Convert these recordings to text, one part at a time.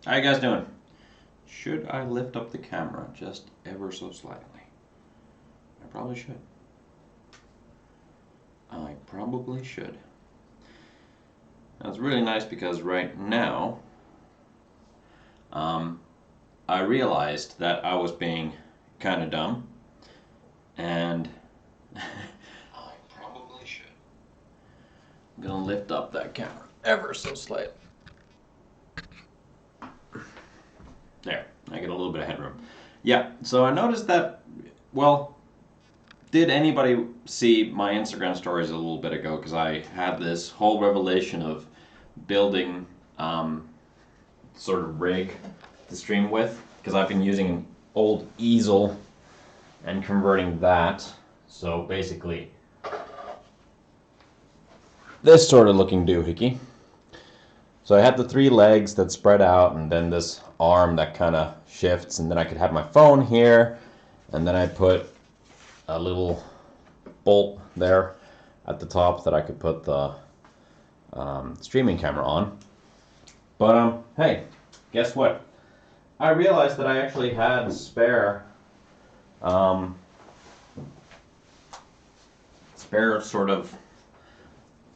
How you guys doing? Should I lift up the camera just ever so slightly? I probably should. I probably should. That's really nice because right now, I realized that I was being kind of dumb, and I probably should. I'm gonna lift up that camera ever so slightly. There, I get a little bit of headroom. Yeah, so I noticed that, well, did anybody see my Instagram stories a little bit ago? Because I had this whole revelation of building sort of rig to stream with. Because I've been using an old easel and converting that. So basically, this sort of looking doohickey. So I had the 3 legs that spread out, and then this arm that kind of shifts, and then I could have my phone here, and then I put a little bolt there at the top that I could put the streaming camera on. But hey, guess what? I realized that I actually had spare sort of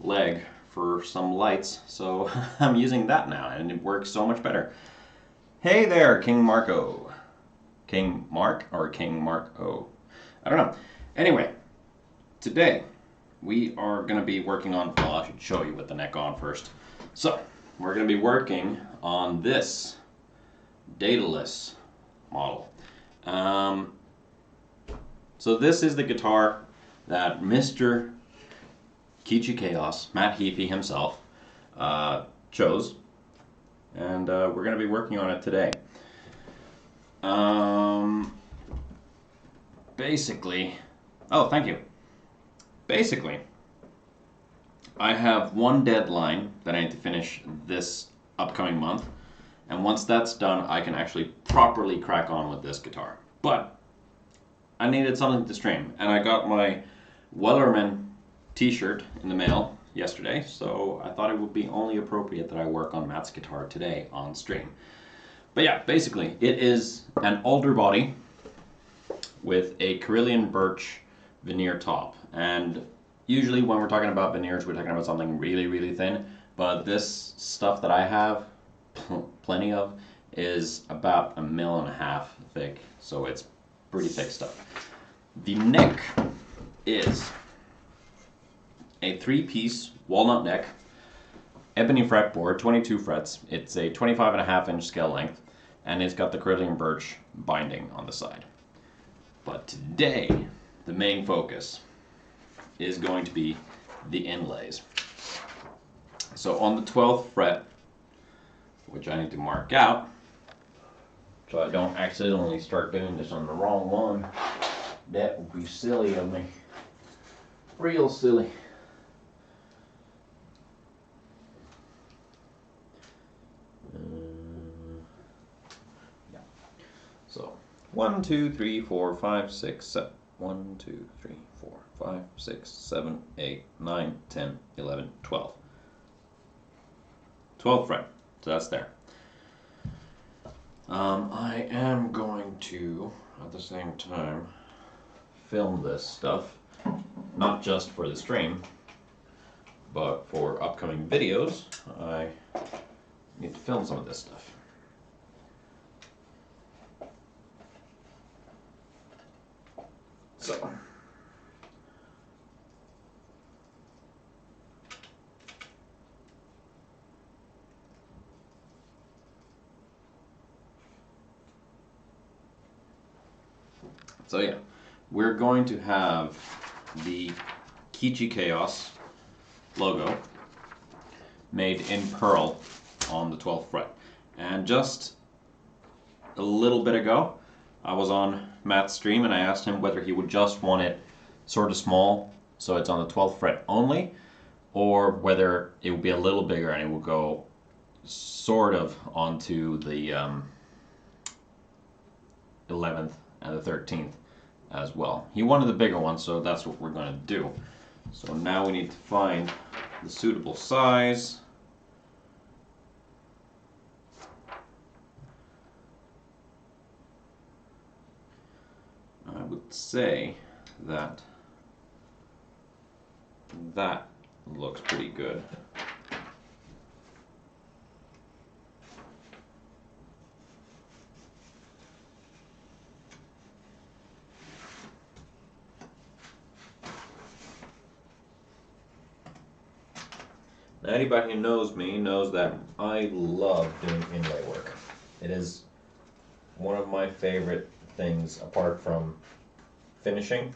leg for some lights, so I'm using that now, and it works so much better. Hey there, King Marco. King Mark or King Marco? I don't know. Anyway, today we are going to be working on, well, I should show you with the neck on first. So, we're going to be working on this Daedalus model. So this is the guitar that Mr. Kiichichaos, Matt Heafy himself, chose, and we're going to be working on it today. Basically, oh, thank you. Basically, I have one deadline that I need to finish this upcoming month, and once that's done, I can actually properly crack on with this guitar. But I needed something to stream, and I got my Wellerman t-shirt in the mail yesterday, so I thought it would be only appropriate that I work on Matt's guitar today on stream. But yeah, basically, it is an alder body with a Carillion birch veneer top. And usually when we're talking about veneers, we're talking about something really, really thin. But this stuff that I have plenty of is about 1.5 mil thick. So it's pretty thick stuff. The neck is a 3-piece walnut neck, ebony fretboard, 22 frets. It's a 25.5-inch scale length, and it's got the Carillion birch binding on the side. But today, the main focus is going to be the inlays. So on the 12th fret, which I need to mark out, so I don't accidentally start doing this on the wrong one, that would be silly of me. Real silly. Yeah. So 1, 2, 3, 4, 5, 6, 7. 1, 2, 3, 4, 5, 6, 7, 8, 9, 10, 11, 12. 12th fret. So that's there. I am going to, at the same time, film this stuff, not just for the stream, but for upcoming videos. I need to film some of this stuff. So yeah, we're going to have the Kiichichaos logo made in pearl on the 12th fret. And just a little bit ago, I was on Matt's stream and I asked him whether he would just want it sort of small, so it's on the 12th fret only, or whether it would be a little bigger and it would go sort of onto the 11th and the 13th as well. He wanted the bigger one, so that's what we're going to do. So now we need to find the suitable size. say that that looks pretty good. Now, anybody who knows me knows that I love doing inlay work. It is one of my favorite things apart from finishing.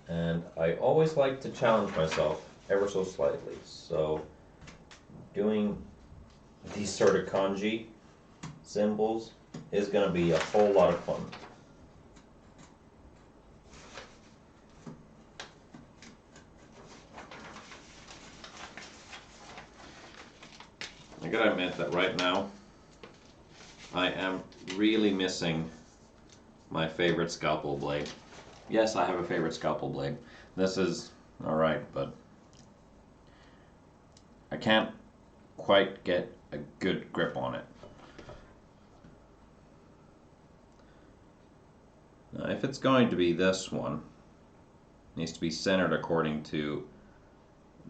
And I always like to challenge myself ever so slightly. So doing these sort of kanji symbols is going to be a whole lot of fun. I gotta admit that right now I am really missing my favorite scalpel blade. Yes, I have a favorite scalpel blade. This is alright, but I can't quite get a good grip on it. Now, if it's going to be this one, it needs to be centered according to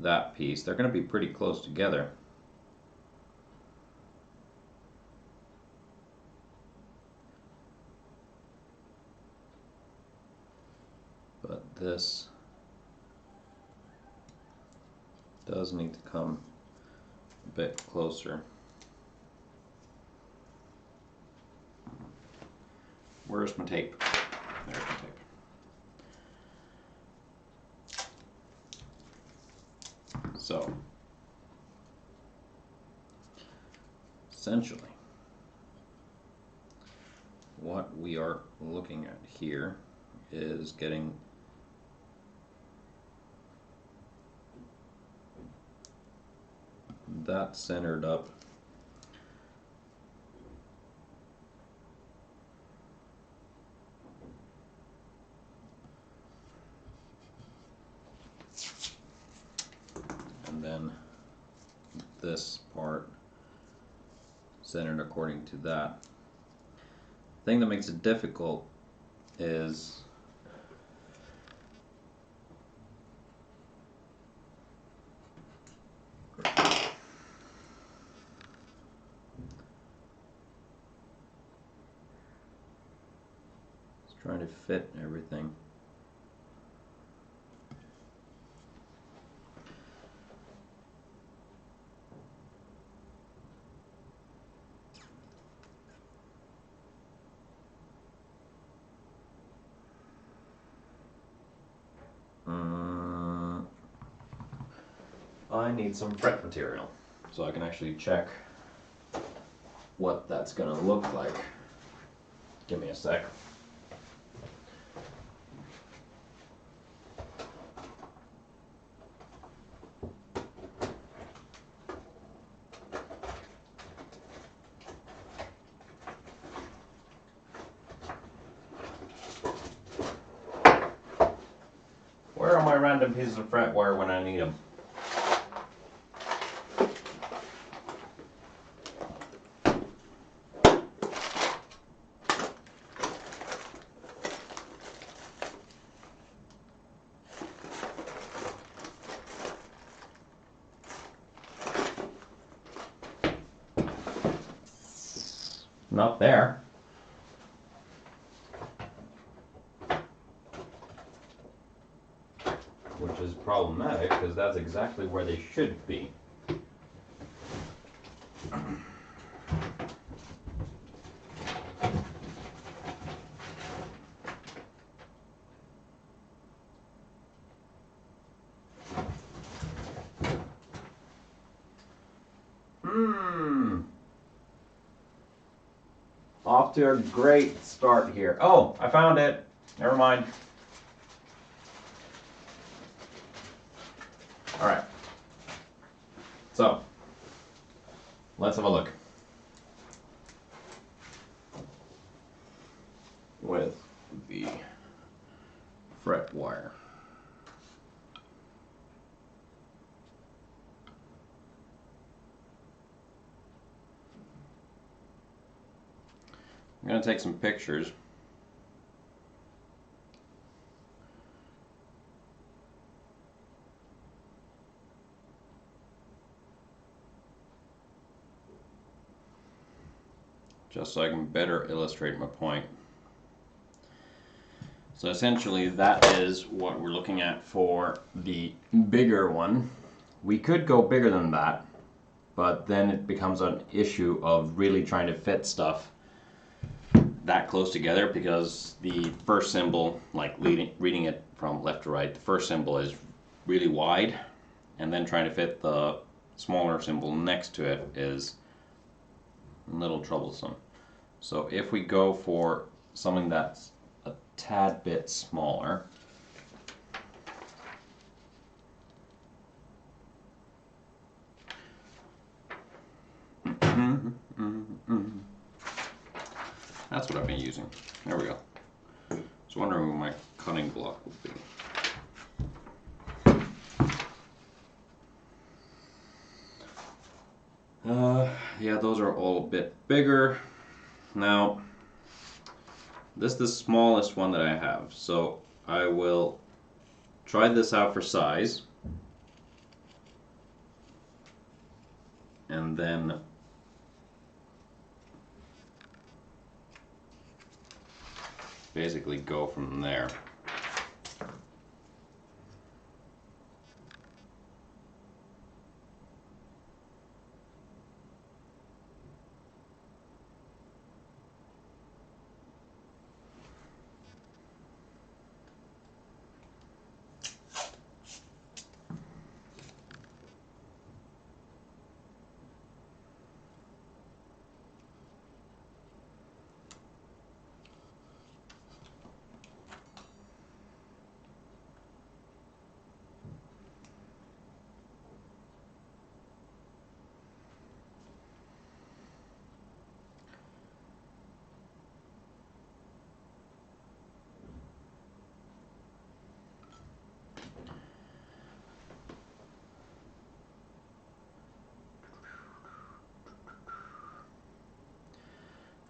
that piece. They're going to be pretty close together. But this does need to come a bit closer. Where's my tape? There's my tape. So, essentially, what we are looking at here is getting that centered up. And then this part centered according to that. The thing that makes it difficult is trying to fit everything. I need some fret material so I can actually check what that's going to look like. Give me a sec. Where are my random pieces of fret wire when I need them? Not there. Which is problematic because that's exactly where they should be. Off to a great start here. Oh, I found it. Never mind. All right. So, let's have a look. With the fret wire. I'm going to take some pictures just so I can better illustrate my point. So essentially that is what we're looking at for the bigger one. We could go bigger than that, but then it becomes an issue of really trying to fit stuff that close together, because the first symbol, like reading it from left to right, the first symbol is really wide, and then trying to fit the smaller symbol next to it is a little troublesome. So if we go for something that's a tad bit smaller, that's what I've been using. There we go. I was wondering where my cutting block would be. Yeah, those are all a bit bigger. Now, this is the smallest one that I have, so I will try this out for size, and then basically go from there.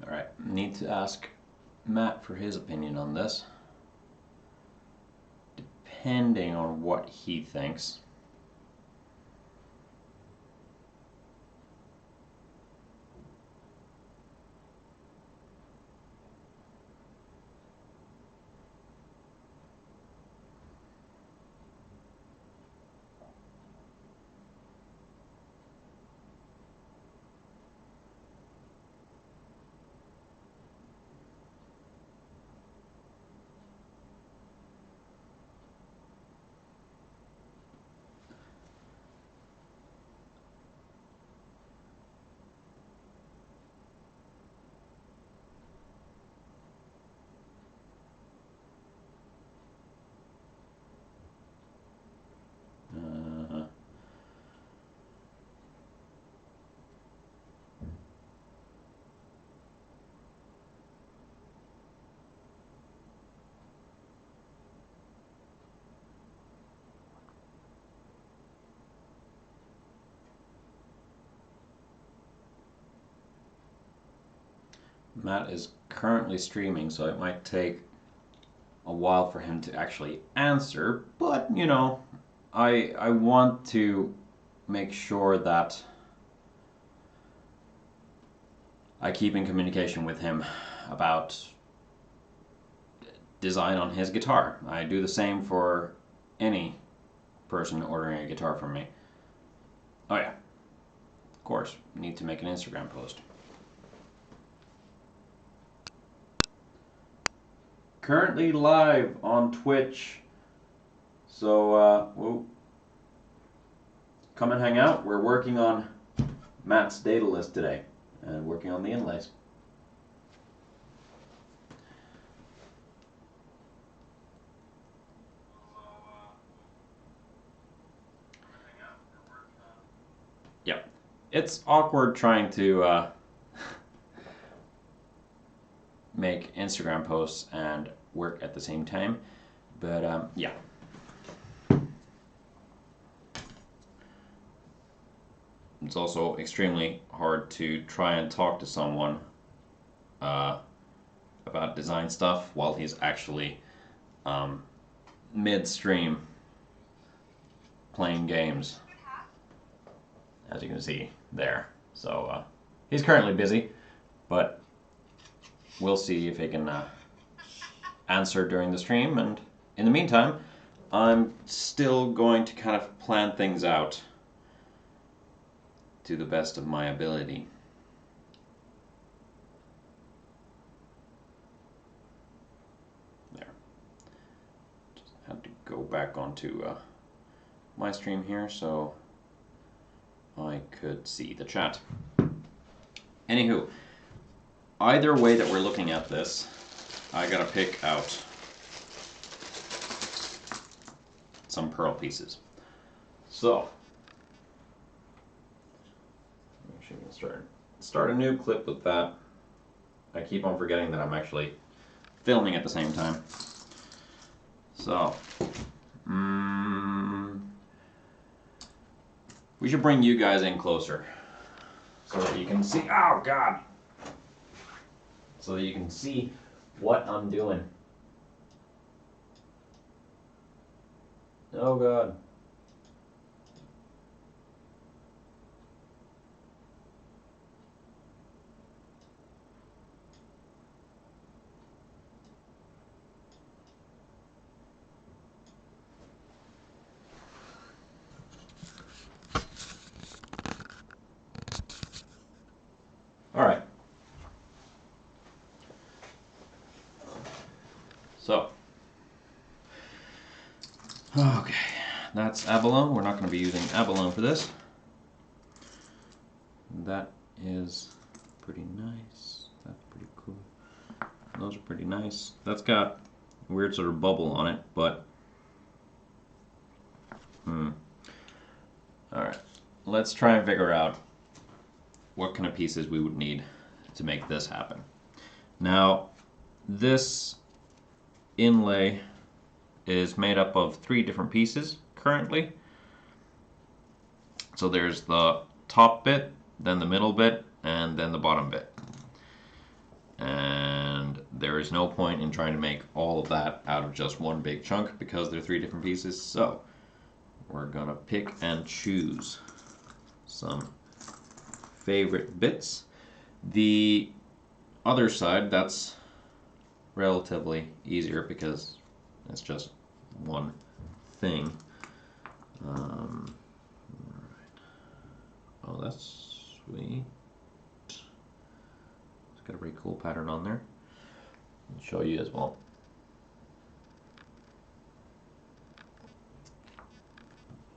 Alright, need to ask Matt for his opinion on this, depending on what he thinks. Matt is currently streaming, so it might take a while for him to actually answer, but you know, I want to make sure that I keep in communication with him about design on his guitar. I do the same for any person ordering a guitar from me. Oh yeah, of course, need to make an Instagram post. Currently live on Twitch, so come and hang out. We're working on Matt's Daedalus today, and working on the inlays. Yep, it's awkward trying to make Instagram posts and work at the same time, but yeah. It's also extremely hard to try and talk to someone about design stuff while he's actually mid-stream playing games, as you can see there. So he's currently busy, but we'll see if he can answer during the stream. And in the meantime, I'm still going to kind of plan things out to the best of my ability. There. Just had to go back onto my stream here so I could see the chat. Anywho, either way that we're looking at this, I gotta pick out some pearl pieces. So, I'm actually gonna start a new clip with that. I keep on forgetting that I'm actually filming at the same time. So, we should bring you guys in closer so that you can see. Oh God! So that you can see what I'm doing. Oh God. All right. So, okay, that's abalone. We're not going to be using abalone for this. That is pretty nice. That's pretty cool. Those are pretty nice. That's got a weird sort of bubble on it, but all right, let's try and figure out what kind of pieces we would need to make this happen. Now, this inlay is made up of 3 different pieces currently. So there's the top bit, then the middle bit, and then the bottom bit. And there is no point in trying to make all of that out of just one big chunk because they're 3 different pieces. So we're gonna pick and choose some favorite bits. The other side, that's relatively easier because it's just one thing. Right. Oh, that's sweet. It's got a pretty cool pattern on there. I'll show you as well.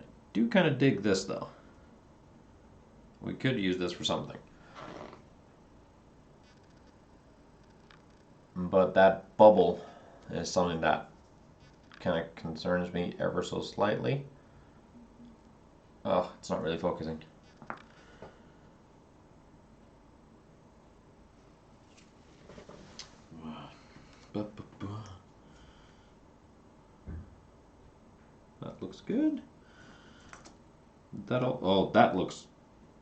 I do kind of dig this though. We could use this for something. But that bubble is something that kind of concerns me ever so slightly. Oh, it's not really focusing. That looks good. That looks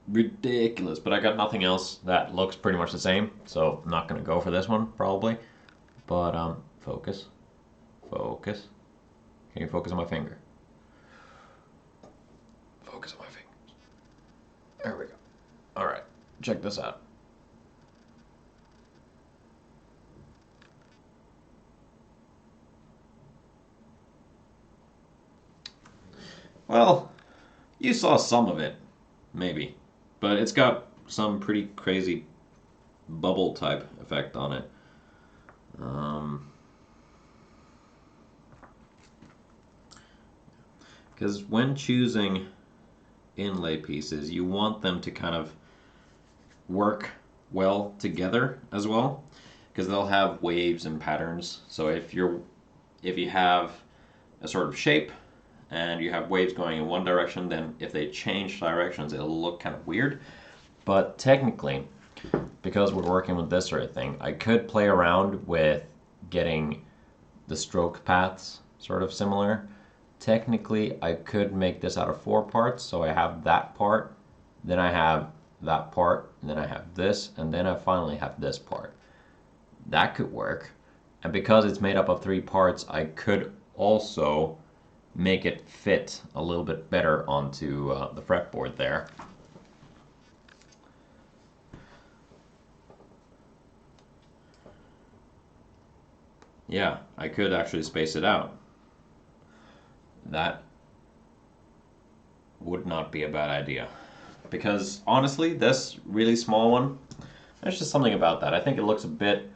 ridiculous, but I got nothing else that looks pretty much the same, so I'm not gonna go for this one probably. But focus. Can you focus on my finger? Focus on my fingers. There we go. All right, check this out. Well, you saw some of it, maybe, but it's got some pretty crazy bubble type effect on it. Because when choosing inlay pieces, you want them to kind of work well together as well, because they'll have waves and patterns. So if you have a sort of shape and you have waves going in one direction, then if they change directions, it'll look kind of weird. But technically, because we're working with this sort of thing, I could play around with getting the stroke paths sort of similar. Technically, I could make this out of 4 parts, so I have that part, then I have that part, and then I have this, and then I finally have this part. That could work. And because it's made up of 3 parts, I could also make it fit a little bit better onto the fretboard there. Yeah, I could actually space it out. That would not be a bad idea. Because honestly, this really small one, there's just something about that. I think it looks a bit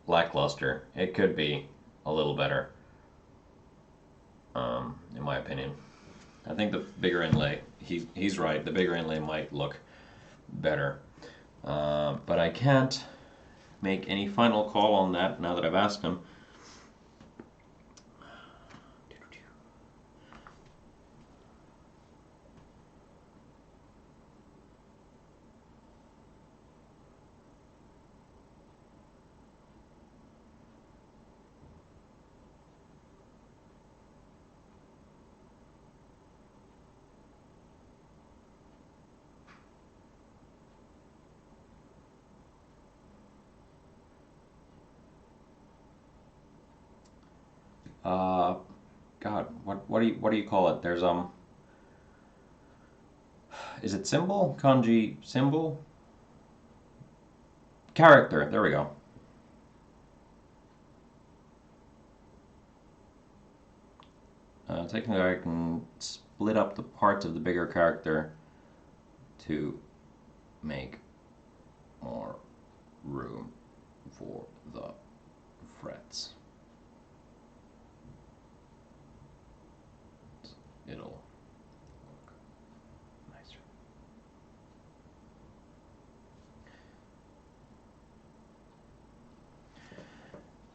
lackluster. It could be a little better, in my opinion. I think the bigger inlay, he's right, the bigger inlay might look better. But I can't make any final call on that now that I've asked him. God, what do you call it? There's is it symbol? Kanji symbol? Character. There we go. Technically, I can split up the parts of the bigger character to make more room for the frets. It'll look nicer.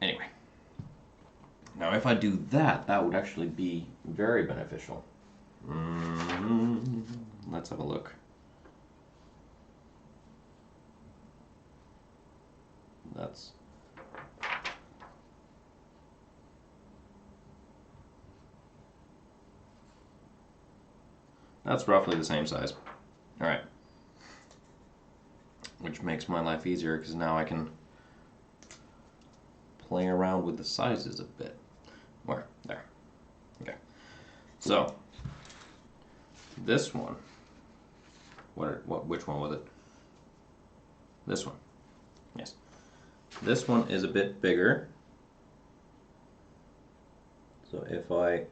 Anyway, now if I do that, that would actually be very beneficial. Let's have a look. That's roughly the same size. All right. Which makes my life easier because now I can play around with the sizes a bit. Where? There. Okay. So, this one. Which one was it? This one. Yes. This one is a bit bigger. So if I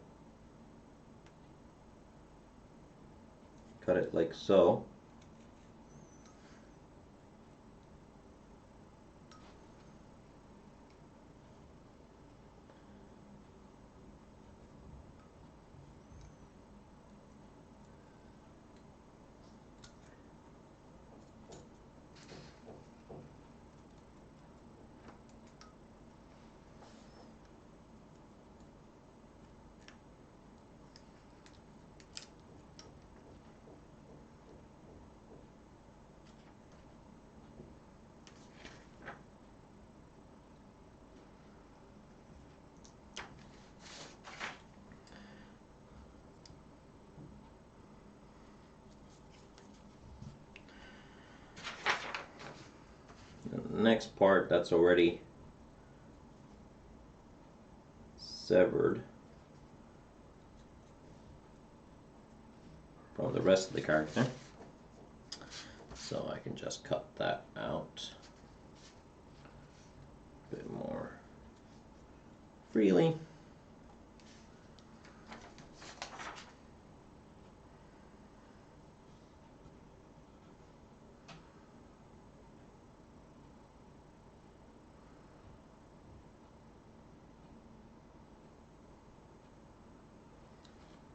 cut it like so, the next part that's already severed from the rest of the character. So I can just cut that out a bit more freely.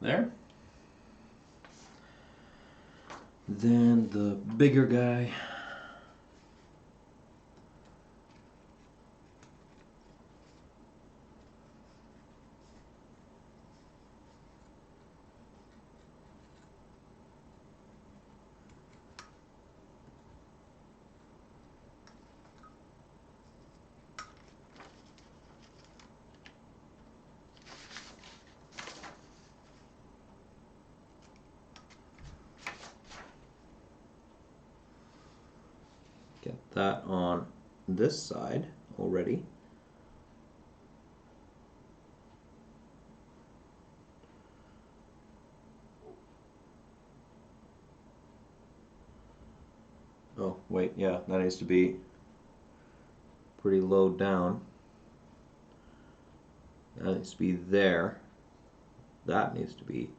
There. Then the bigger guy. Get that on this side already. Oh, wait, yeah, that needs to be pretty low down. That needs to be there. That needs to be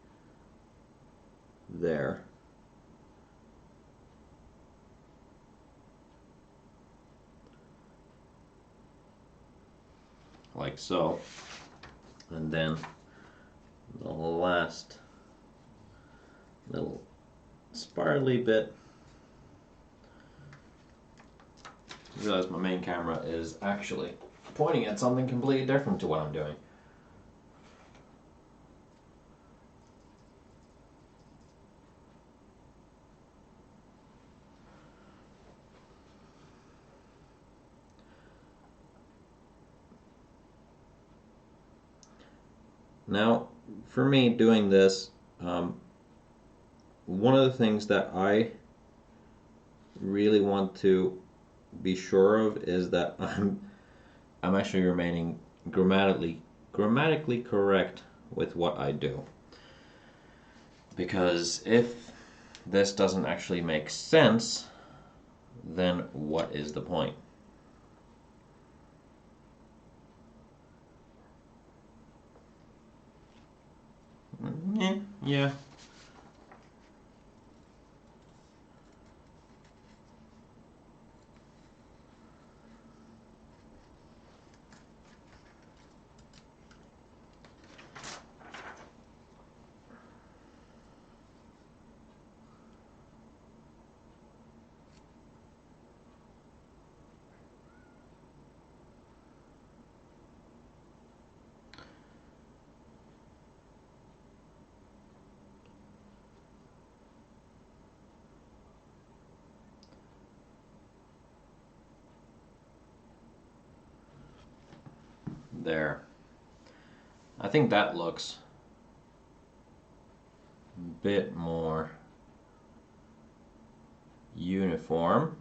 there. Like so. And then the last little spirally bit. I realize my main camera is actually pointing at something completely different to what I'm doing. Now, for me doing this, one of the things that I really want to be sure of is that I'm actually remaining grammatically correct with what I do. Because if this doesn't actually make sense, then what is the point? Yeah. There. I think that looks a bit more uniform.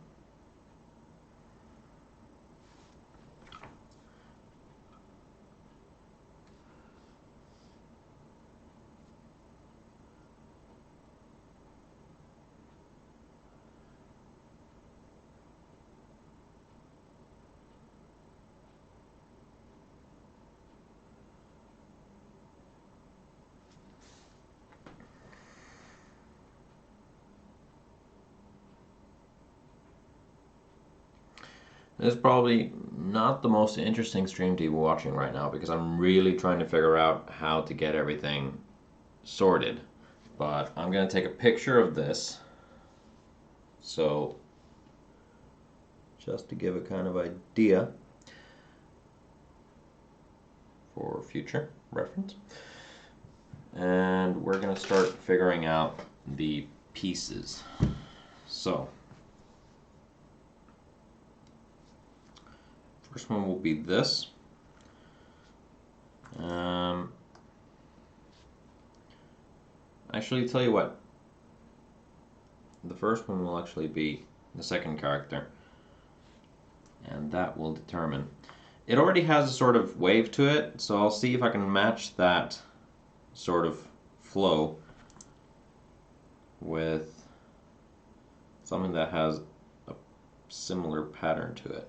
This is probably not the most interesting stream to be watching right now because I'm really trying to figure out how to get everything sorted. But I'm going to take a picture of this. So, just to give a kind of idea for future reference. And we're going to start figuring out the pieces. So, first one will be this. Actually, tell you what. The first one will actually be the second character. And that will determine. It already has a sort of wave to it, so I'll see if I can match that sort of flow with something that has a similar pattern to it.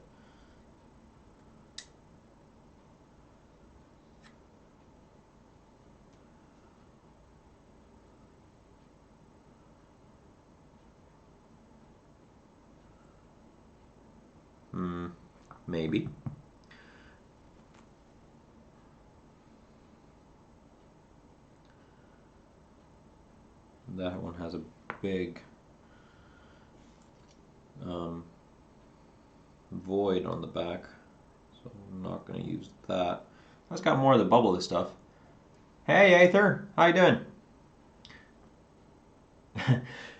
Maybe. That one has a big void on the back, so I'm not going to use that. That's got more of the bubbly stuff. Hey, Aether, how you doing?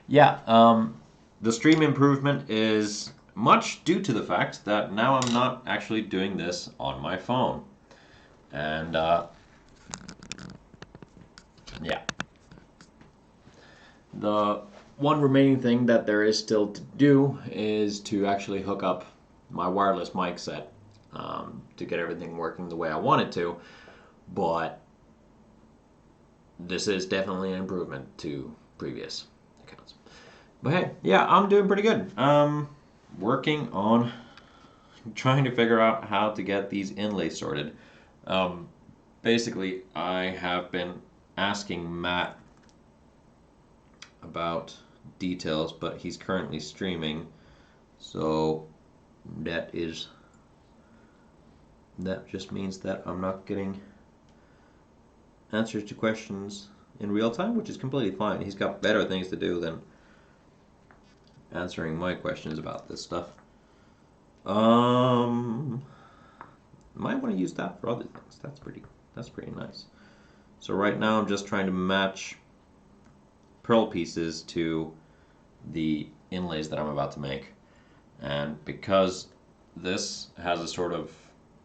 Yeah, the stream improvement is much due to the fact that now I'm not actually doing this on my phone. And, yeah. The one remaining thing that there is still to do is to actually hook up my wireless mic set to get everything working the way I want it to. But this is definitely an improvement to previous accounts. But hey, yeah, I'm doing pretty good. Working on trying to figure out how to get these inlays sorted. basically, I have been asking Matt about details, but he's currently streaming, so that just means that I'm not getting answers to questions in real time, which is completely fine. He's got better things to do than answering my questions about this stuff. Might want to use that for other things. That's pretty nice. So right now I'm just trying to match pearl pieces to the inlays that I'm about to make. And because this has a sort of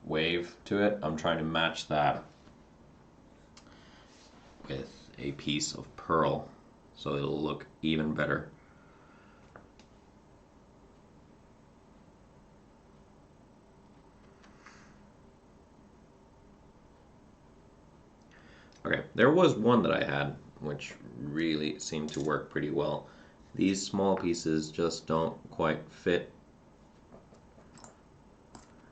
wave to it, I'm trying to match that with a piece of pearl so it'll look even better. Okay, there was one that I had which really seemed to work pretty well. These small pieces just don't quite fit.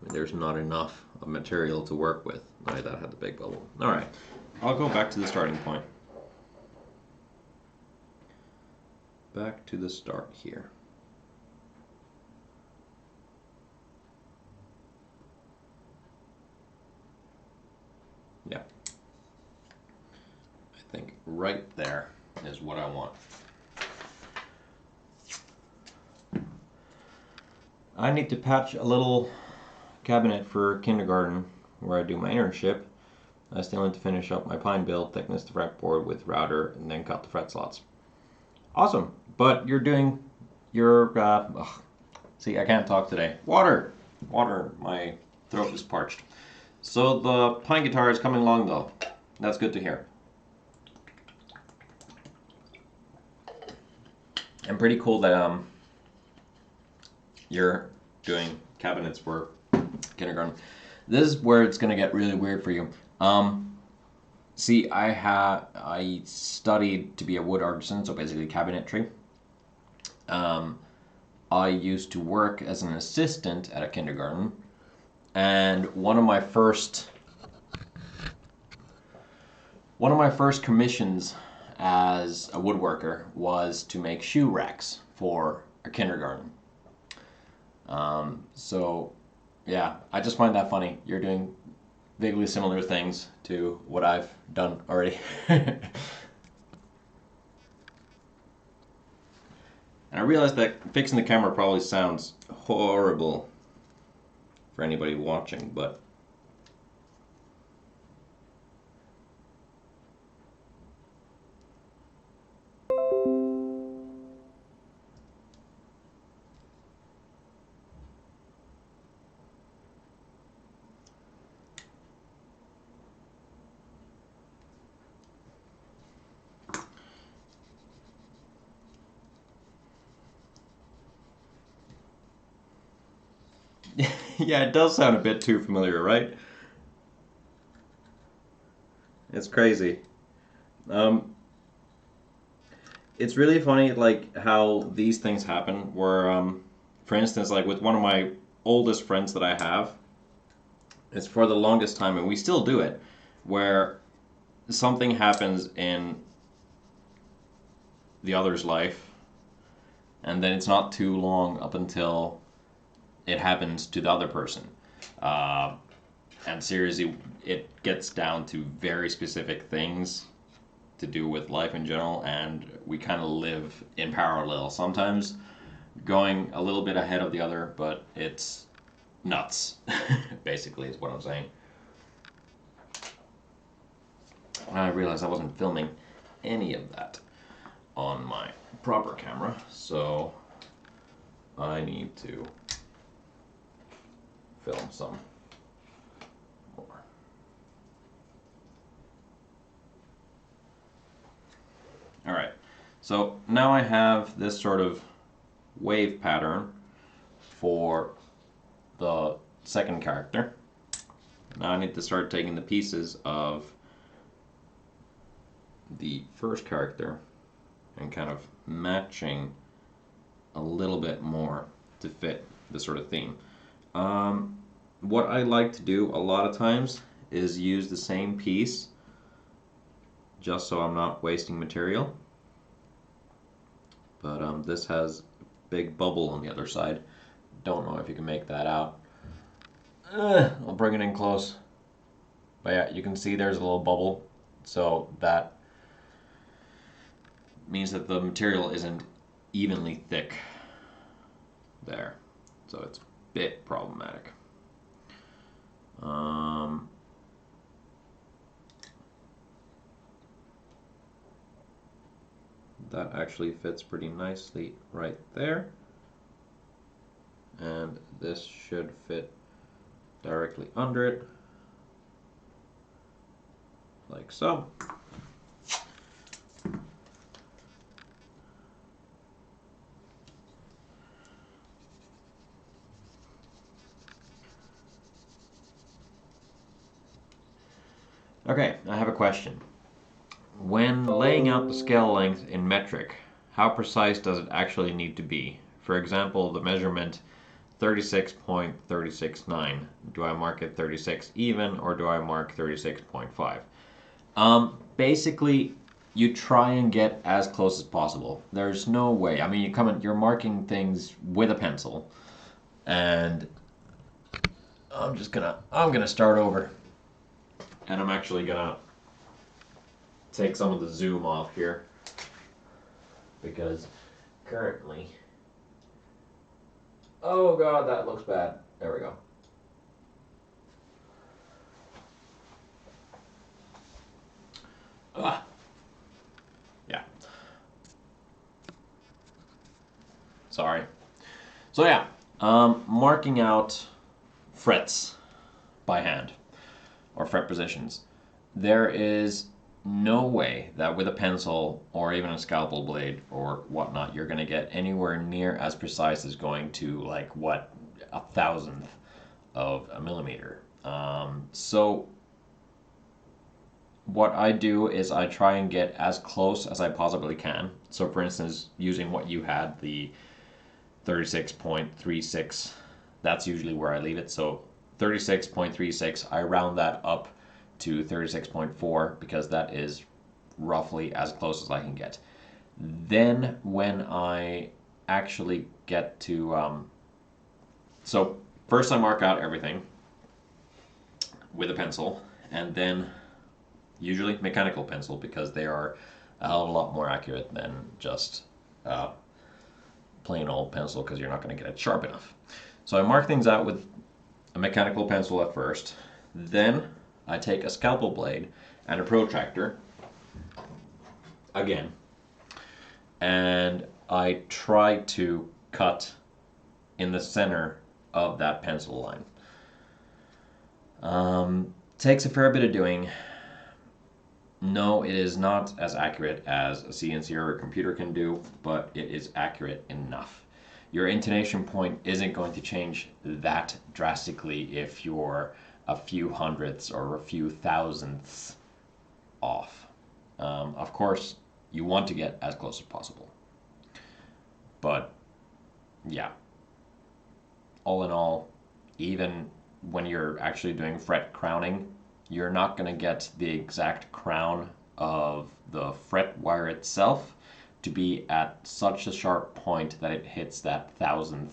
There's not enough of material to work with. Alright, that had the big bubble. Alright, I'll go back to the starting point. Back to the start here. Yeah. I think right there is what I want. I need to patch a little cabinet for kindergarten where I do my internship. I still need to finish up my pine build, thickness the fretboard with router, and then cut the fret slots. Awesome, but you're doing your, see, I can't talk today. Water, my throat is parched. So the pine guitar is coming along though. That's good to hear. And pretty cool that you're doing cabinets for kindergarten. This is where it's gonna get really weird for you. See, I studied to be a wood artisan, so basically cabinetry. I used to work as an assistant at a kindergarten, and one of my first commissions as a woodworker was to make shoe racks for a kindergarten. So yeah, I just find that funny. You're doing vaguely similar things to what I've done already. And I realized that fixing the camera probably sounds horrible for anybody watching, but yeah, it does sound a bit too familiar, right? It's crazy. It's really funny, like how these things happen. Where, for instance, like with one of my oldest friends that I have, it's for the longest time, and we still do it, where something happens in the other's life, and then it's not too long up until it happens to the other person. Uh, and seriously, it gets down to very specific things to do with life in general, and we kind of live in parallel. Sometimes going a little bit ahead of the other, but it's nuts, basically, is what I'm saying. I realized I wasn't filming any of that on my proper camera, so I need to film some more. Alright, so now I have this sort of wave pattern for the second character. Now I need to start taking the pieces of the first character and kind of matching a little bit more to fit the sort of theme. What I like to do a lot of times is use the same piece just so I'm not wasting material. But this has a big bubble on the other side. Don't know if you can make that out. I'll bring it in close. But yeah, you can see there's a little bubble. So that means that the material isn't evenly thick there. So it's a bit problematic. That actually fits pretty nicely right there. And this should fit directly under it, like so. Okay, I have a question. When laying out the scale length in metric, how precise does it actually need to be? For example, the measurement 36.369. Do I mark it 36 even or do I mark 36.5? Basically, you try and get as close as possible. There's no way. I mean, you're marking things with a pencil, and I'm gonna start over, and I'm actually gonna take some of the zoom off here because currently, oh god, that looks bad. There we go. Yeah. Sorry. So yeah, marking out frets by hand or fret positions. There is no way that with a pencil or even a scalpel blade or whatnot you're going to get anywhere near as precise as going to like what, 1,000th of a millimeter. So what I do is I try and get as close as I possibly can. So for instance, using what you had, the 36.36, that's usually where I leave it. So 36.36, I round that up to 36.4 because that is roughly as close as I can get. Then when I actually get to, so first I mark out everything with a pencil, and then usually mechanical pencil because they are a hell of a lot more accurate than just plain old pencil because you're not going to get it sharp enough. So I mark things out with a mechanical pencil at first, then I take a scalpel blade and a protractor again, and I try to cut in the center of that pencil line. Takes a fair bit of doing. No, it is not as accurate as a CNC or a computer can do, but it is accurate enough. Your intonation point isn't going to change that drastically if you're a few hundredths or a few thousandths off. Of course, you want to get as close as possible. But, yeah. All in all, even when you're actually doing fret crowning, you're not going to get the exact crown of the fret wire itself to be at such a sharp point that it hits that 1,000th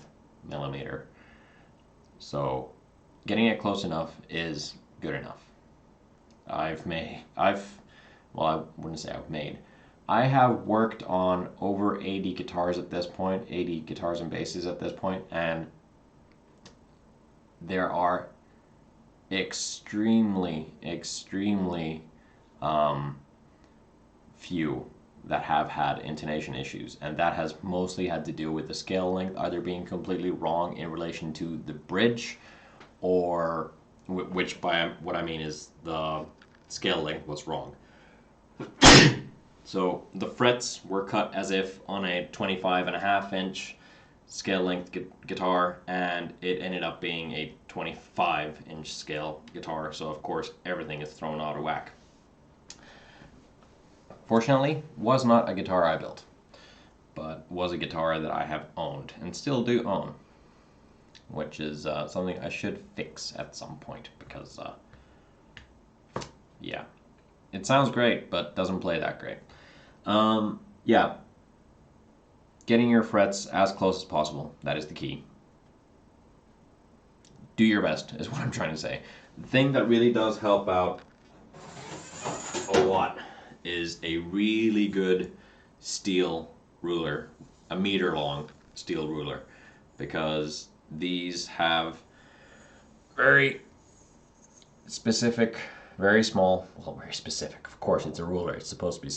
millimeter. So getting it close enough is good enough. I wouldn't say I've made. I have worked on over 80 guitars at this point, 80 guitars and basses at this point, and there are extremely few that have had intonation issues, and that has mostly had to do with the scale length either being completely wrong in relation to the bridge, or which by what I mean is the scale length was wrong. So the frets were cut as if on a 25.5-inch scale length guitar, and it ended up being a 25-inch scale guitar, so of course everything is thrown out of whack. Fortunately, was not a guitar I built, but was a guitar that I have owned and still do own, which is something I should fix at some point because Yeah. It sounds great, but doesn't play that great. Yeah. Getting your frets as close as possible. That is the key. Do your best, is what I'm trying to say. The thing that really does help out a lot is a really good steel ruler, a meter long steel ruler, because these have very specific, very small, well, very specific. Of course, it's a ruler, it's supposed to be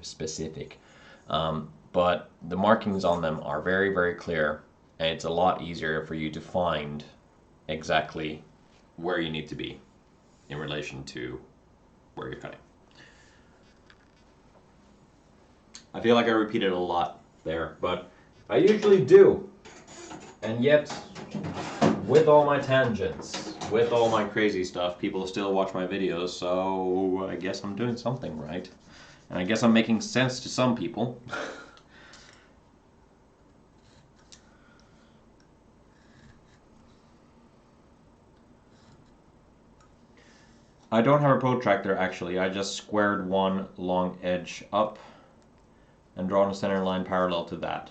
specific. But the markings on them are very, very clear, and it's a lot easier for you to find exactly where you need to be in relation to where you're cutting. I feel like I repeated a lot there, but I usually do. And yet, with all my tangents, with all my crazy stuff, people still watch my videos, so I guess I'm doing something right. And I guess I'm making sense to some people. I don't have a protractor actually, I just squared one long edge up and drawn a center line parallel to that.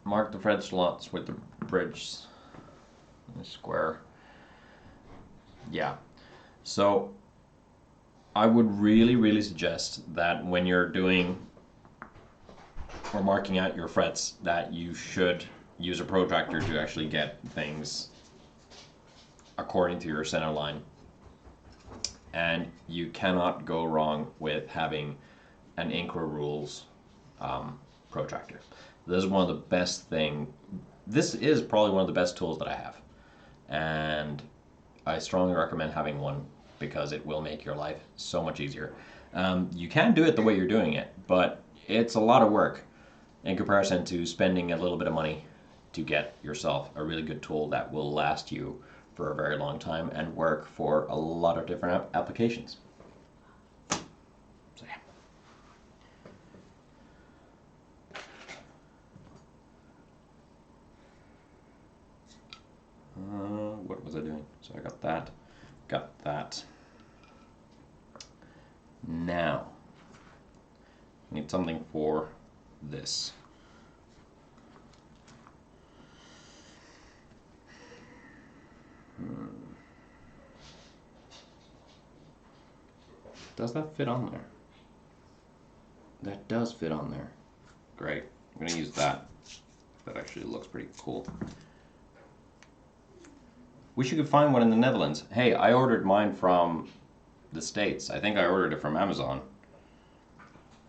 Mark the fret slots with the bridge square. Yeah. So I would really suggest that when you're doing or marking out your frets that you should use a protractor to actually get things according to your center line. And you cannot go wrong with having an Engraving protractor. This is one of the best this is probably one of the best tools that I have. And I strongly recommend having one because it will make your life so much easier. You can do it the way you're doing it, but it's a lot of work in comparison to spending a little bit of money to get yourself a really good tool that will last you for a very long time and work for a lot of different applications. So yeah. What was I doing? So I got that. Now, I need something for this. Does that fit on there? That does fit on there. Great. I'm going to use that. That actually looks pretty cool. Wish you could find one in the Netherlands. Hey, I ordered mine from the States. I think I ordered it from Amazon.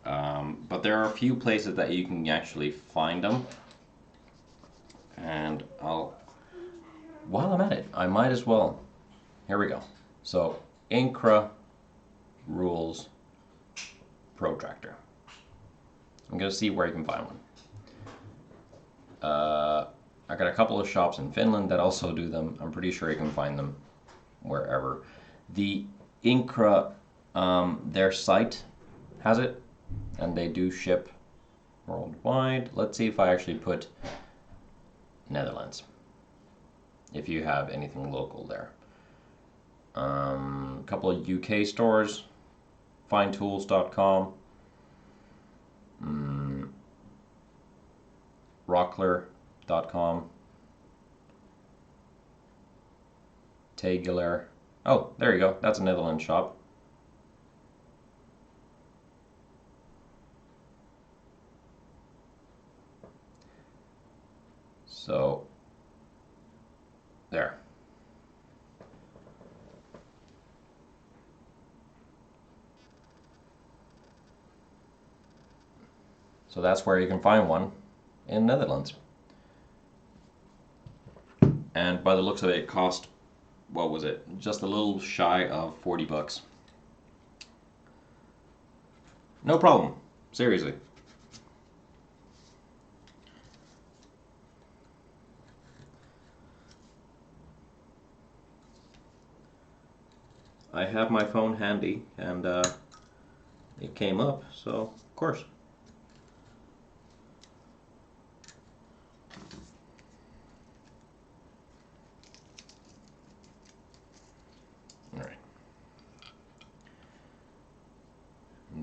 But there are a few places that you can actually find them. And while I'm at it, I might as well. Here we go. So, Incra Rules Protractor. I'm going to see where you can find one. I got a couple of shops in Finland that also do them. I'm pretty sure you can find them wherever. The Incra, their site has it, and they do ship worldwide. Let's see if I actually put Netherlands, if you have anything local there. A couple of UK stores, finetools.com, rockler.com, Tegeler. Oh, there you go. That's a Netherlands shop. So, there. So that's where you can find one in Netherlands. And by the looks of it, it cost, what was it? Just a little shy of 40 bucks. No problem. Seriously. I have my phone handy, and it came up, so of course.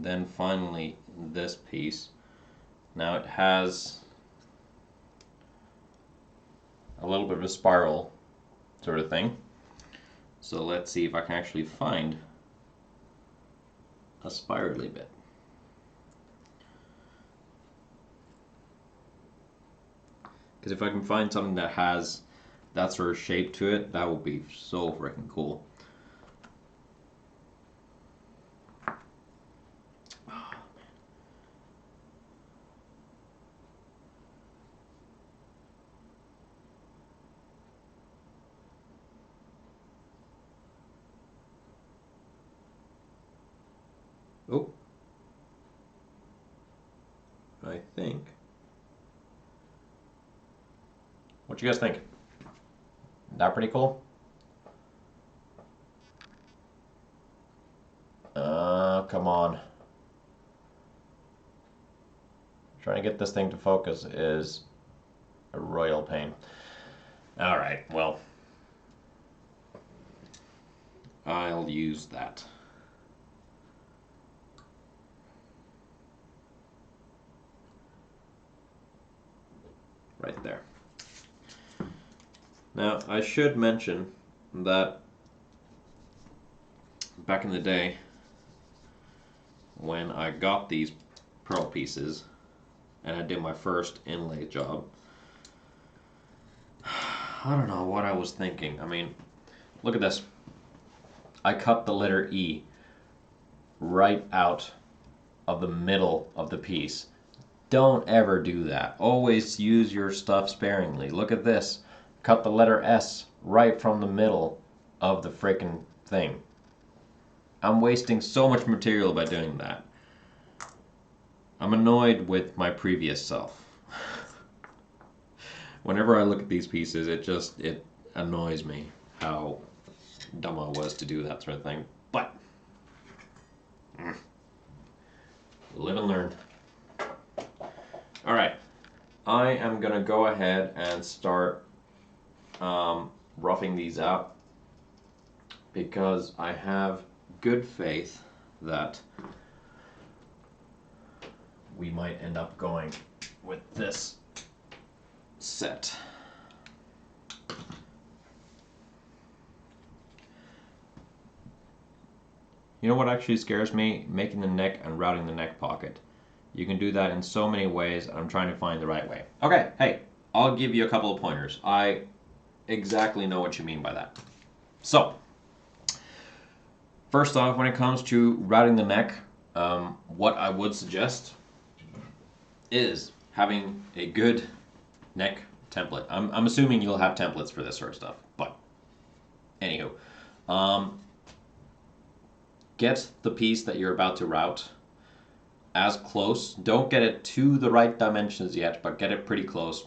then finally this piece. Now it has a little bit of a spiral sort of thing. So let's see if I can actually find a spirally bit. Because if I can find something that has that sort of shape to it, that would be so freaking cool. Oh, I think. What you guys think? That pretty cool? Come on. Trying to get this thing to focus is a royal pain. All right, well, I'll use that. Right there. Now, I should mention that back in the day, when I got these pearl pieces and I did my first inlay job, I don't know what I was thinking. I mean, look at this. I cut the letter E right out of the middle of the piece. Don't ever do that. Always use your stuff sparingly. Look at this. Cut the letter S right from the middle of the frickin' thing. I'm wasting so much material by doing that. I'm annoyed with my previous self. Whenever I look at these pieces, it annoys me how dumb I was to do that sort of thing. But live and learn. All right, I am gonna go ahead and start roughing these out because I have good faith that we might end up going with this set. You know what actually scares me? Making the neck and routing the neck pocket. You can do that in so many ways. I'm trying to find the right way. Okay, hey, I'll give you a couple of pointers. I exactly know what you mean by that. So, first off, when it comes to routing the neck, what I would suggest is having a good neck template. I'm assuming you'll have templates for this sort of stuff, but anywho, get the piece that you're about to route as close. Don't get it to the right dimensions yet, but get it pretty close.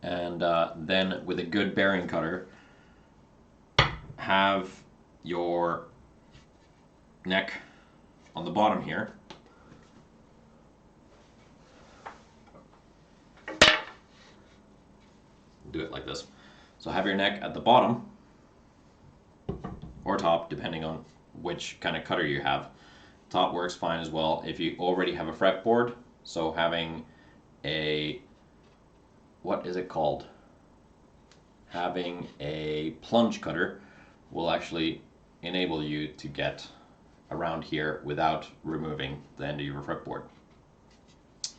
And then with a good bearing cutter, have your neck on the bottom here. Do it like this. So have your neck at the bottom or top, depending on which kind of cutter you have. Top works fine as well. If you already have a fretboard, so having a, what is it called? Having a plunge cutter will actually enable you to get around here without removing the end of your fretboard.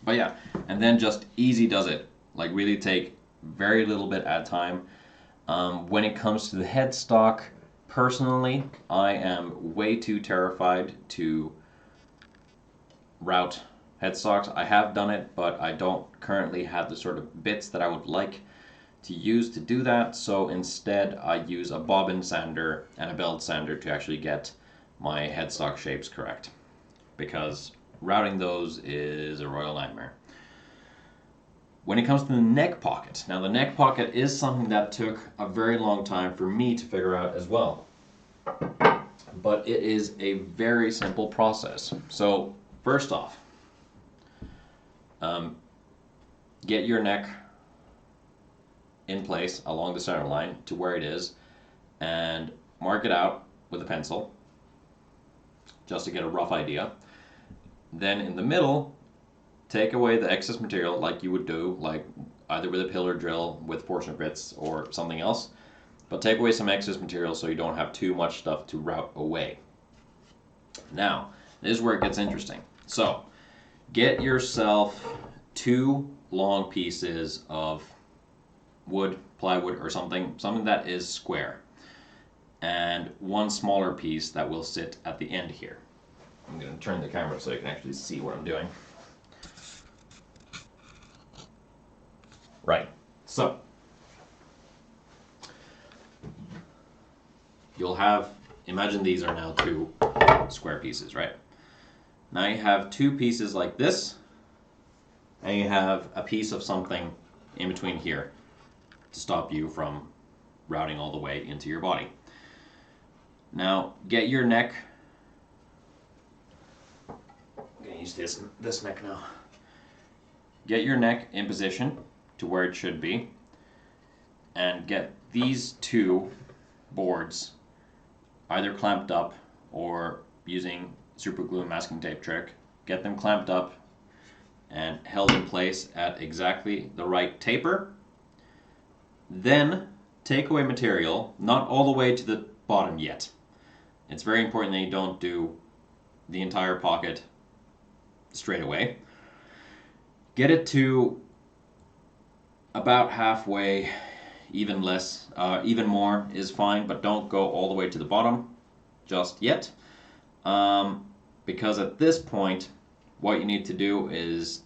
But yeah, and then just easy does it. Like really take very little bit at a time. When it comes to the headstock, personally, I am way too terrified to route headstocks. I have done it, but I don't currently have the sort of bits that I would like to use to do that. So instead, I use a bobbin sander and a belt sander to actually get my headstock shapes correct, because routing those is a royal nightmare. When it comes to the neck pocket, now the neck pocket is something that took a very long time for me to figure out as well. But it is a very simple process. So first off, get your neck in place along the center line to where it is and mark it out with a pencil. just to get a rough idea. Then in the middle, take away the excess material like you would do, like either with a pillar drill with portion bits or something else. But take away some excess material so you don't have too much stuff to route away. Now, this is where it gets interesting. So, get yourself 2 long pieces of wood, plywood, or something that is square, and 1 smaller piece that will sit at the end here. I'm going to turn the camera so you can actually see what I'm doing. Right, so you'll have, imagine these are now 2 square pieces, right? Now you have 2 pieces like this, and you have a piece of something in between here to stop you from routing all the way into your body. Now get your neck, I'm going to use this neck now. Get your neck in position to where it should be, and get these 2 boards either clamped up or using super glue and masking tape trick. Get them clamped up and held in place at exactly the right taper. Then take away material, not all the way to the bottom yet. It's very important that you don't do the entire pocket straight away. Get it to about halfway, even less, even more is fine, but don't go all the way to the bottom just yet. Because at this point, what you need to do is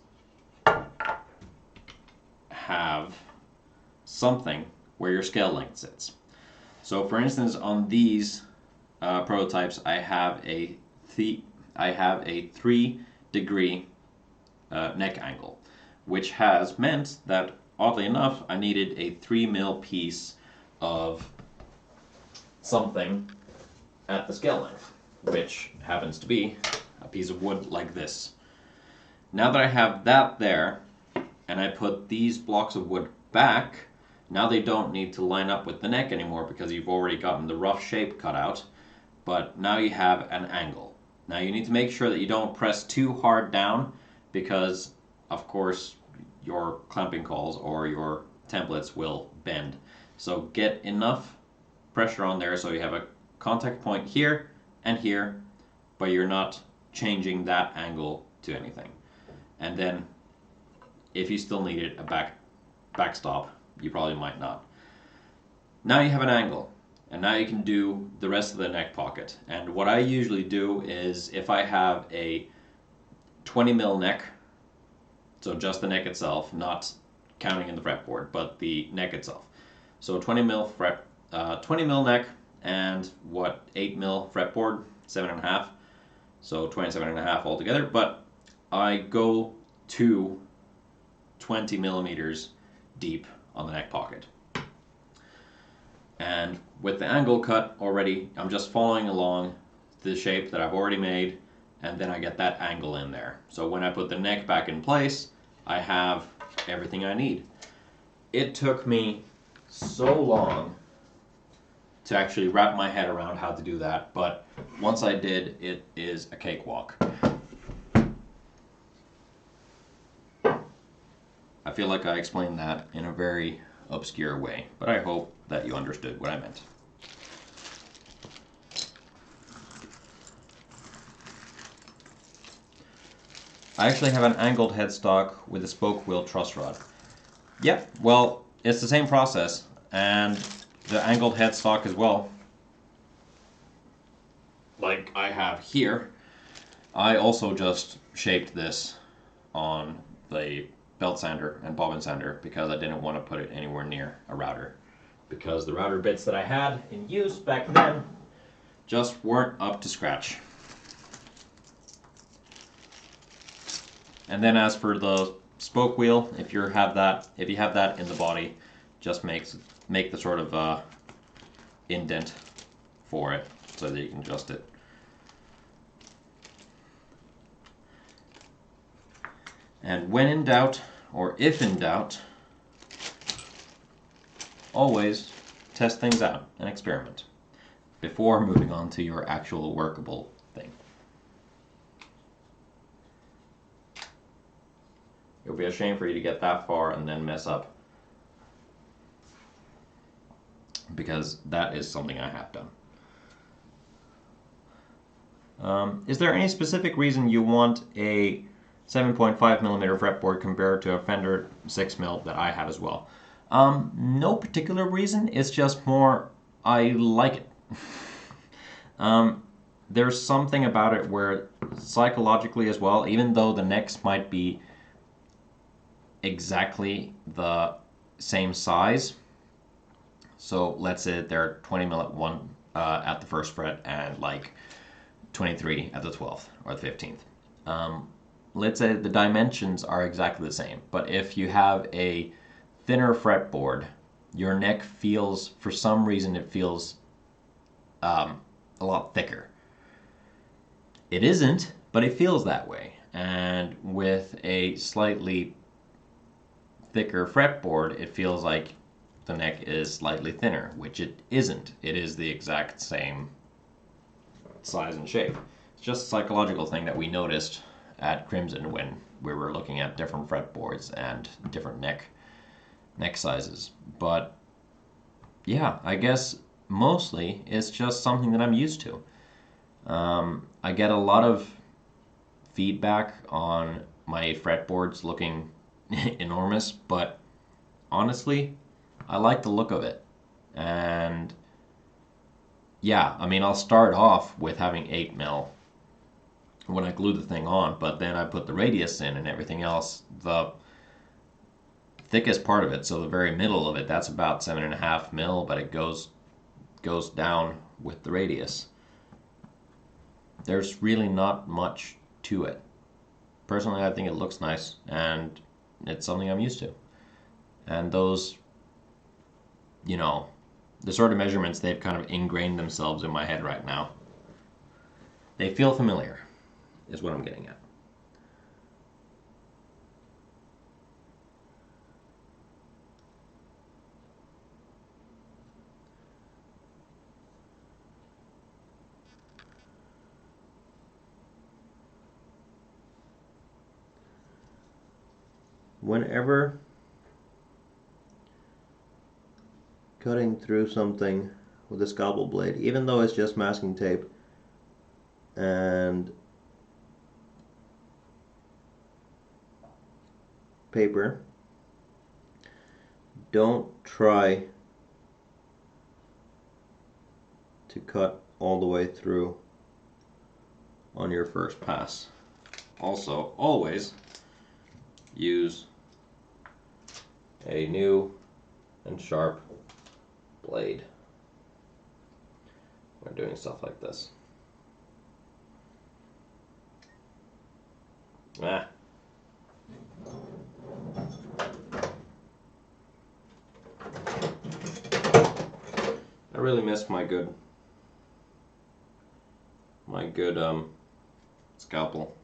have something where your scale length sits. So for instance, on these prototypes, I have a 3-degree neck angle, which has meant that, oddly enough, I needed a 3mm piece of something at the scale length, which happens to be a piece of wood like this. Now that I have that there, and I put these blocks of wood back, now they don't need to line up with the neck anymore because you've already gotten the rough shape cut out, but now you have an angle. Now you need to make sure that you don't press too hard down because, of course, your clamping calls or your templates will bend. So get enough pressure on there so you have a contact point here and here, but you're not changing that angle to anything. And then if you still needed a backstop, you probably might not. Now you have an angle, and now you can do the rest of the neck pocket. And what I usually do is, if I have a 20mm neck, so just the neck itself, not counting in the fretboard, but the neck itself. So 20mm neck and 8mm fretboard, 7.5, so 27.5 altogether. But I go to 20mm deep on the neck pocket. And with the angle cut already, I'm just following along the shape that I've already made, and then I get that angle in there. So when I put the neck back in place, I have everything I need. It took me so long to actually wrap my head around how to do that, but once I did, it is a cakewalk. I feel like I explained that in a very obscure way, but I hope that you understood what I meant. I actually have an angled headstock with a spoke wheel truss rod. Yep, well, it's the same process, and the angled headstock as well, like I have here, I also just shaped this on the belt sander and bobbin sander because I didn't want to put it anywhere near a router, because the router bits that I had in use back then just weren't up to scratch. And then as for the spoke wheel, if you have that in the body, just make the sort of indent for it so that you can adjust it. And when in doubt, or if in doubt, always test things out and experiment before moving on to your actual workable thing. It would be a shame for you to get that far and then mess up. Because that is something I have done. Is there any specific reason you want a 7.5mm fretboard compared to a Fender 6mm that I have as well? No particular reason. It's just more I like it. There's something about it where psychologically as well, even though the necks might be exactly the same size. So let's say they're 20mm at one at the first fret and like 23 at the 12th or the 15th. Let's say the dimensions are exactly the same, but if you have a thinner fretboard, your neck feels, for some reason, it feels a lot thicker. It isn't, but it feels that way. And with a slightly thicker fretboard, it feels like the neck is slightly thinner, which it isn't. It is the exact same size and shape. It's just a psychological thing that we noticed at Crimson when we were looking at different fretboards and different neck sizes. But yeah, I guess mostly it's just something that I'm used to. I get a lot of feedback on my fretboards looking enormous, but honestly, I like the look of it. And yeah, I mean, I'll start off with having 8mm when I glue the thing on, but then I put the radius in and everything else. The thickest part of it, so the very middle of it, that's about 7.5mm, but it goes down with the radius. There's really not much to it. Personally, I think it looks nice, and it's something I'm used to. And those, you know, the sort of measurements, they've kind of ingrained themselves in my head right now. They feel familiar, is what I'm getting at. Whenever cutting through something with a scalpel blade, even though it's just masking tape and paper, don't try to cut all the way through on your first pass. Also, always use a new and sharp blade when doing stuff like this. Ah. I really miss my good scalpel.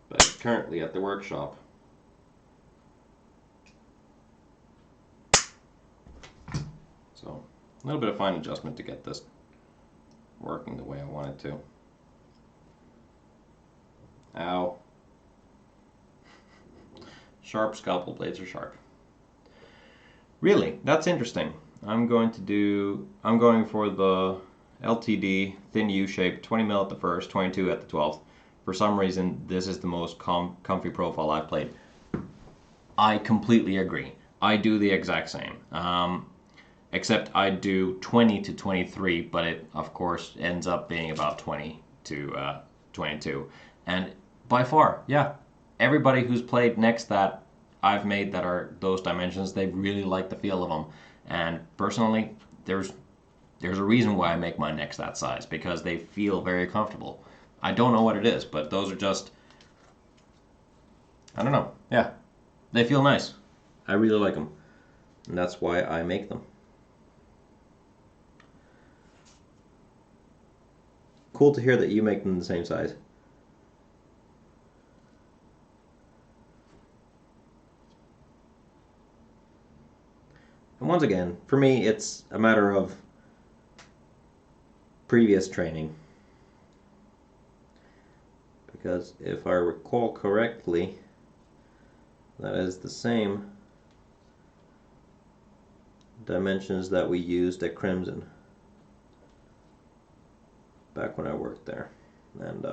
But it's currently at the workshop. So a little bit of fine adjustment to get this working the way I want it to. Ow. Sharp scalpel blades are sharp. Really, that's interesting. I'm going for the LTD thin U-shape, 20mm at the first, 22 at the 12th. For some reason, this is the most comfy profile I've played. I completely agree. I do the exact same. Except I do 20 to 23, but it, of course, ends up being about 20 to 22. And by far, yeah, everybody who's played necks that I've made that are those dimensions, they really like the feel of them. And personally, there's a reason why I make my necks that size, because they feel very comfortable. I don't know what it is, but those are just, I don't know, yeah, they feel nice. I really like them, and that's why I make them. Cool to hear that you make them the same size. And once again, for me, it's a matter of previous training. because if I recall correctly, that is the same dimensions that we used at Crimson back when I worked there. And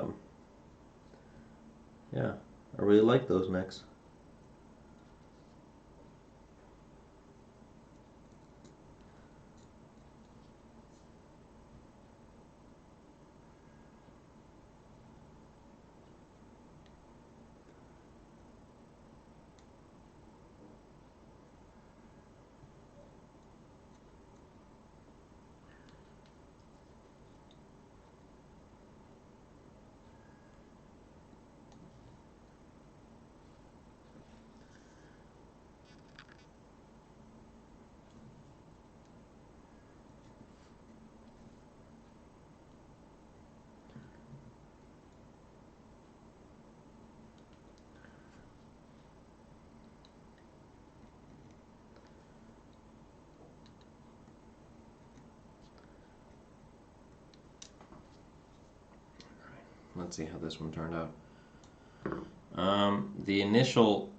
yeah, I really like those necks. Let's see how this one turned out. The initial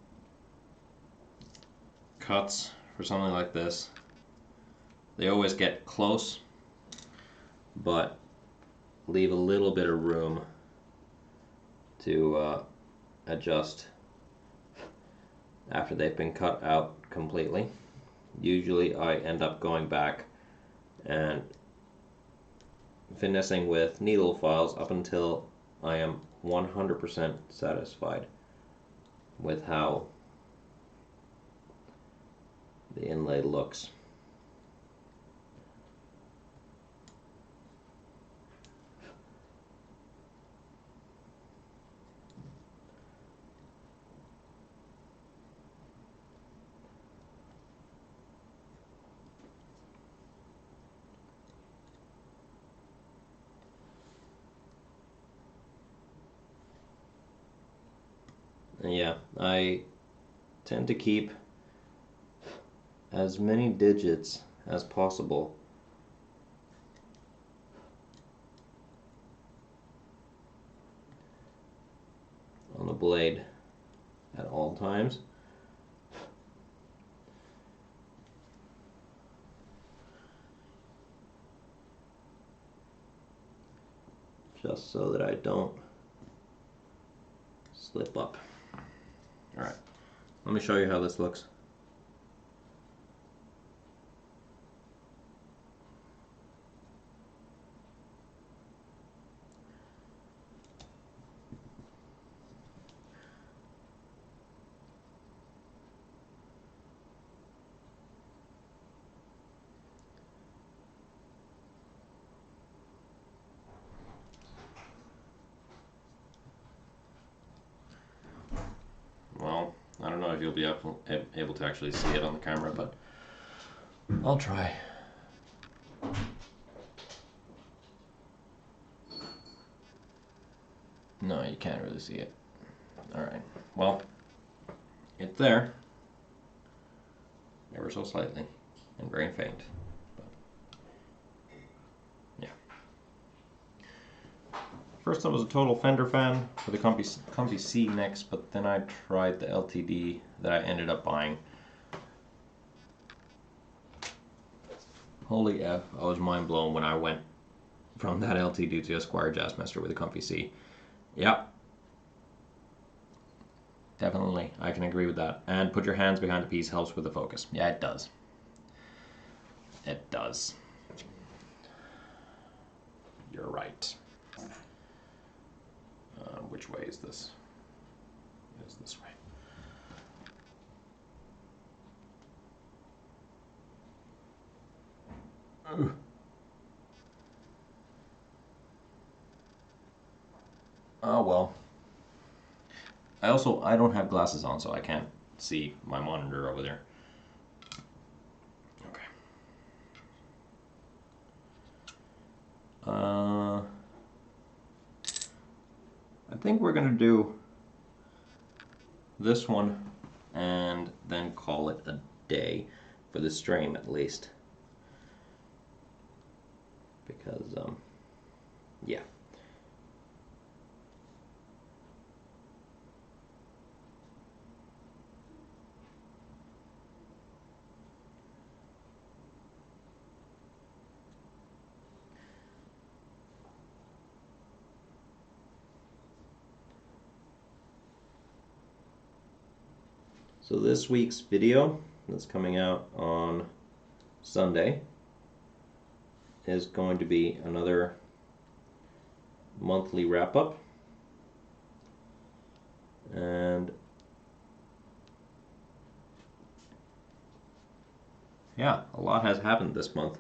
cuts for something like this, they always get close, but leave a little bit of room to adjust after they've been cut out completely. Usually I end up going back and finessing with needle files up until I am 100% satisfied with how the inlay looks. And yeah, I tend to keep as many digits as possible on the blade at all times, just so that I don't slip up. Alright, let me show you how this looks. Well, I don't know if you'll be able to actually see it on the camera, but I'll try. No, you can't really see it. Alright, well, it's there, ever so slightly, and very faint. But yeah. First I was a total Fender fan for the Comfy C necks, but then I tried the LTD that I ended up buying. Holy F, I was mind blown when I went from that LTD to a Squier Jazzmaster with a Comfy C. Yep. Definitely, I can agree with that. And put your hands behind the piece helps with the focus. Yeah, it does. It does. You're right. Which way is this? It is this way. Ugh. Oh well. I don't have glasses on, so I can't see my monitor over there. Okay. I think we're gonna do this one and then call it a day for the stream at least, because yeah. So this week's video that's coming out on Sunday is going to be another monthly wrap-up, and yeah, a lot has happened this month.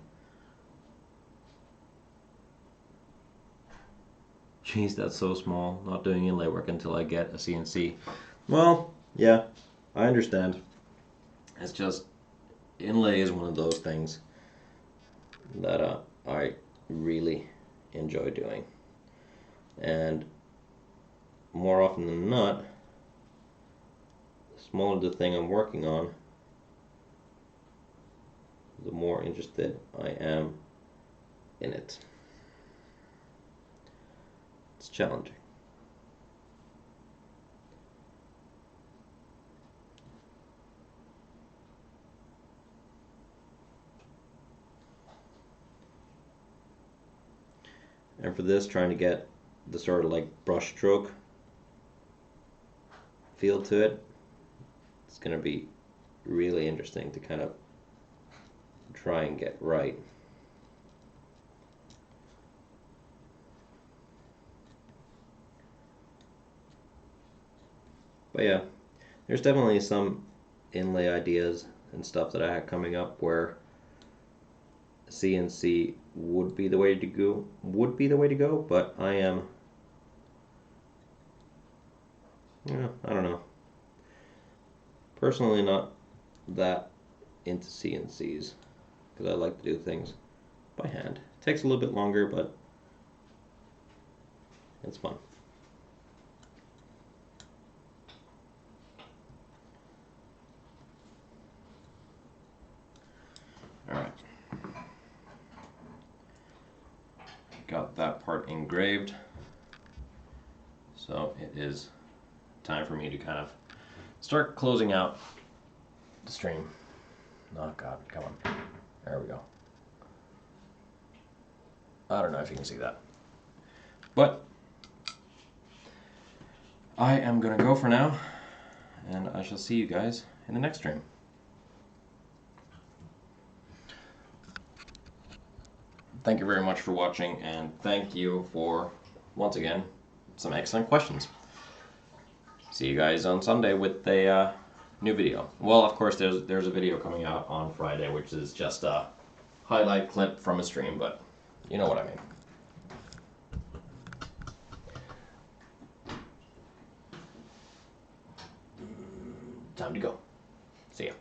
Jeez, that's so small. Not doing inlay work until I get a CNC. Well, yeah, I understand. It's just, inlay is one of those things that I really enjoy doing. And more often than not, the smaller the thing I'm working on, the more interested I am in it. It's challenging. And for this, trying to get the sort of like brush stroke feel to it, it's going to be really interesting to kind of try and get right. But yeah, there's definitely some inlay ideas and stuff that I had coming up where CNC would be the way to go, but I am, I don't know, personally not that into CNCs because I like to do things by hand. It takes a little bit longer, but it's fun. Alright. Got that part engraved. So it is time for me to kind of start closing out the stream. Oh god, come on. There we go. I don't know if you can see that. But I am gonna go for now, and I shall see you guys in the next stream. Thank you very much for watching, and thank you for, once again, some excellent questions. See you guys on Sunday with a new video. Well, of course, there's a video coming out on Friday, which is just a highlight clip from a stream, but you know what I mean. Time to go. See ya.